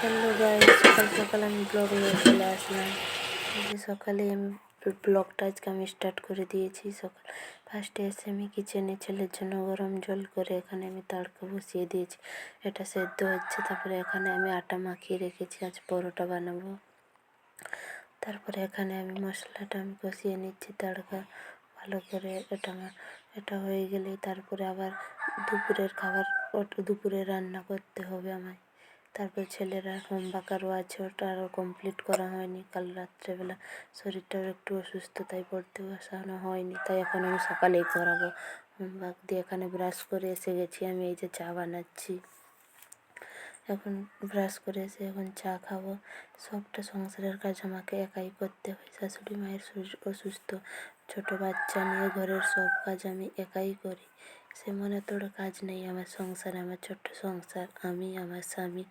Hello guys, সকাল সকাল আমি ব্লগ নিয়ে চলে আসলাম। এই যে সকালে আমি ব্লগটা আজকে আমি স্টার্ট করে দিয়েছি। সকাল ফার্স্টে এসে আমি কিচেনে ছেলের জন্য গরম জল করে এখানে আমি তাড়কা বসিয়ে দিয়েছি, এটা সেদ্ধ হচ্ছে। তারপরে এখানে আমি আটা মাখিয়ে রেখেছি, আজ পরোটা বানাবো। তারপরে এখানে আমি মশলাটা আমি কষিয়ে নিচ্ছি তাড়কা ভালো করে। এটা হয়ে গেলেই তারপরে আবার দুপুরের খাবার, দুপুরে রান্না করতে হবে আমায়। তারপর ছেলেরা হোমওয়ার্ক আরও আছে, ওটা আরও কমপ্লিট করা হয়নি। কাল রাত্রেবেলা শরীরটাও একটু অসুস্থ, তাই পড়তে বসানো হয়নি, তাই এখন আমি সকালেই করাবো হোমওয়ার্ক দিয়ে। এখানে ব্রাশ করে এসে গেছি আমি, এই যে চা বানাচ্ছি। এখন ব্রাশ করে এসে এখন চা খাবো। সবটা সংসারের কাজ আমাকে একাই করতে হয়। শাশুড়ি মায়ের শরীর অসুস্থ, ছোটো বাচ্চা নিয়ে ঘরের সব কাজ আমি একাই করি। সেমন এতটা কাজ নেই আমার সংসারে। আমার ছোট্ট সংসার, আমি, আমার স্বামী,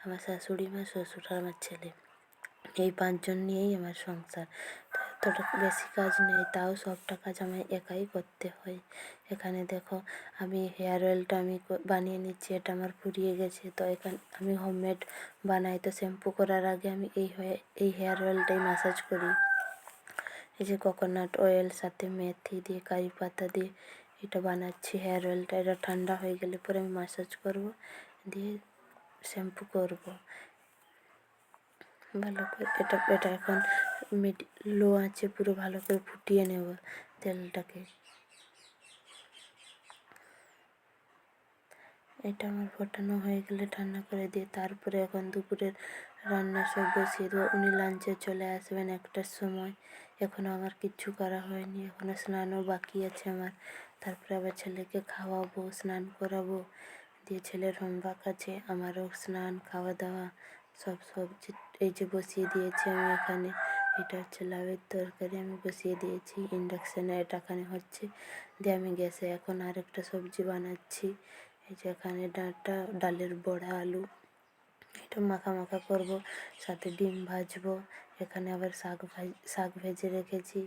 আমার শাশুড়ি মা, শ্বশুর আর আমার ছেলে, এই 5 জন নিয়েই আমার সংসার। তো এতটা বেশি কাজ নেই, তাও সবটা কাজ আমায় একাই করতে হয়। এখানে দেখো আমি হেয়ার অয়েলটা আমি বানিয়ে নিচ্ছি, এটা আমার ফুরিয়ে গেছে। তো এখানে আমি হোমমেড বানাই, তো শ্যাম্পু করার আগে আমি এই হেয়ার অয়েলটাই ম্যাসাজ করি। এই যে কোকোনাট অয়েল সাথে মেথি দিয়ে, কারি পাতা দিয়ে এটা বানাচ্ছি হেয়ার অয়েলটা। এটা ঠান্ডা হয়ে গেলে পরে আমি ম্যাসাজ করব, দিয়ে শ্যাম্পু করব ভালো করে। এটা এখন লো আছে, পুরো ভালো করে ফুটিয়ে নেব তেলটাকে। এটা আমার ফোটানো হয়ে গেলে ঠান্ডা করে দিয়ে তারপরে এখন দুপুরের রান্না সব বসিয়ে দেবো। উনি লাঞ্চে চলে আসবেন 1টার সময়। এখনও আমার কিচ্ছু করা হয়নি, এখনও স্নানও বাকি আছে আমার। তারপরে আবার ছেলেকে খাওয়াবো, স্নান করাবো, দিয়ে ছেলের হোমওয়ার্ক আছে, আমারও স্নান, খাওয়া দাওয়া সব সবজি এই যে বসিয়ে দিয়েছি আমি এখানে। এটা হচ্ছে লাউয়ের তরকারি, আমি বসিয়ে দিয়েছি ইন্ডাকশানে, এটা এখানে হচ্ছে। দিয়ে আমি গ্যাসে এখন আরেকটা সবজি বানাচ্ছি। এই যে এখানে ডালের বড়া, আলু, এটা মাখা মাখা করব, সাথে ডিম ভাজবো। এখানে আবার শাক ভেজে রেখেছি,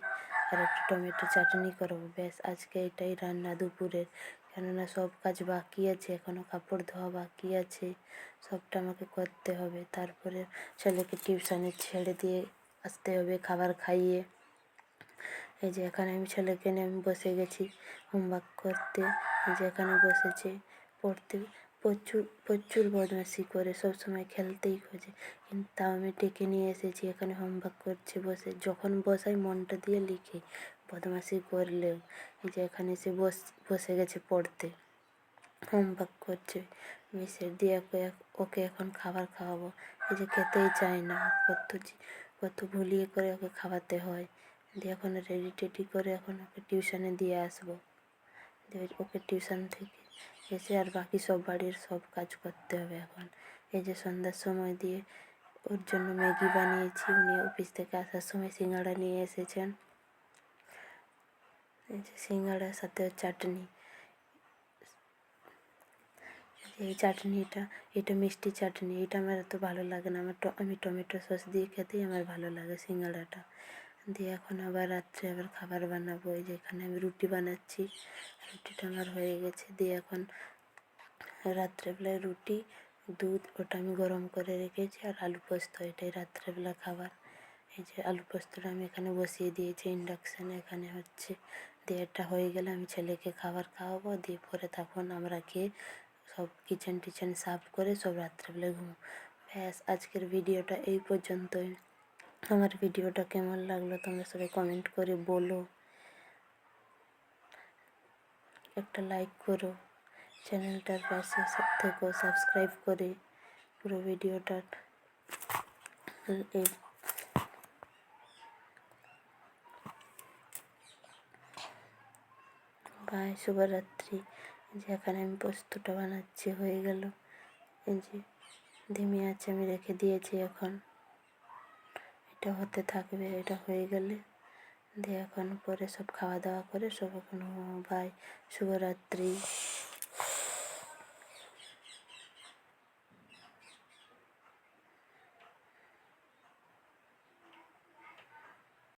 আর একটু টমেটো চাটনি করবো। ব্যাস, আজকে এটাই রান্না দুপুরের। কেননা সব কাজ বাকি আছে, এখনও কাপড় ধোয়া বাকি আছে, সবটা আমাকে করতে হবে। তারপরে ছেলেকে টিউশনে ছেড়ে দিয়ে আসতে হবে খাবার খাইয়ে। এই যে এখানে আমি ছেলেকে নিয়ে আমি বসে গেছি হোমওয়ার্ক করতে। এই যে এখানে বসেছে পড়তে। প্রচুর প্রচুর বদমাইশি করে, সবসময় খেলতেই খোঁজে, কিন্তু তাও আমি ডেকে নিয়ে এসেছি। এখানে হোমওয়ার্ক করছে বসে, যখন বসাই মনটা দিয়ে লিখে, বদমাইশি করলেও। এই যে এখানে সে বসে গেছে পড়তে, হোমওয়ার্ক করছে। মিসের দিয়ে ওকে এখন খাবার খাওয়াবো। এই যে খেতেই চায় না, কত ভুলিয়ে করে ওকে খাওয়াতে হয়। দিয়ে এখন রেডি টেডি করে এখন ওকে টিউশনে দিয়ে আসবো। দিয়ে ওকে টিউশন থেকে এসে আর বাকি সব বাড়ির সব কাজ করতে হবে এখন। এই যে সন্ধ্যার সময় দিয়ে ওর জন্য ম্যাগি বানিয়েছি, উনি অফিস থেকে আসার সময় সিঙ্গাড়া নিয়ে এসেছেন। এই যে সিঙ্গাড়ার সাথে চাটনি, এই চাটনিটা, এটা মিষ্টি চাটনি, এটা আমার এত ভালো লাগে না। আমি টমেটো সস দিয়ে খেতেই আমার ভালো লাগে সিঙ্গাড়াটা। দিয়ে এখন আবার রাত্রে আবার খাবার বানাবো। এই যে এখানে আমি রুটি বানাচ্ছি, রুটিটা আমার হয়ে গেছে। দিয়ে এখন রাত্রেবেলায় রুটি, দুধ, ওটা আমি গরম করে রেখেছি, আর আলু পোস্ত, এটাই রাত্রেবেলা খাবার। এই যে আলু পোস্তটা আমি এখানে বসিয়ে দিয়েছি ইন্ডাকশানে, এখানে হচ্ছে। দিয়ে এটা হয়ে গেলে আমি ছেলেকে খাবার খাওয়াবো, দিয়ে পরে তখন আমরা খেয়ে সব কিচেন টিচেন সাফ করে সব রাত্রেবেলায় ঘুমো। ব্যাস, আজকের ভিডিওটা এই পর্যন্তই। আমার ভিডিওটা কেমন লাগলো তোমরা সবাই কমেন্ট করে বলো, একটা লাইক করো, চ্যানেলটার পাশে থেকো সাবস্ক্রাইব করে। পুরো ভিডিওটা বাই, শুভরাত্রি। যে এখানে আমি পোস্তটা বানাচ্ছি, হয়ে গেল। এই যে ধিমি আছে আমি রেখে দিয়েছি, এখন এটা হতে থাকবে। এটা হয়ে গেলে দিয়ে এখন পরে সব খাওয়া দাওয়া করে সব এখন বাই, শুভরাত্রি।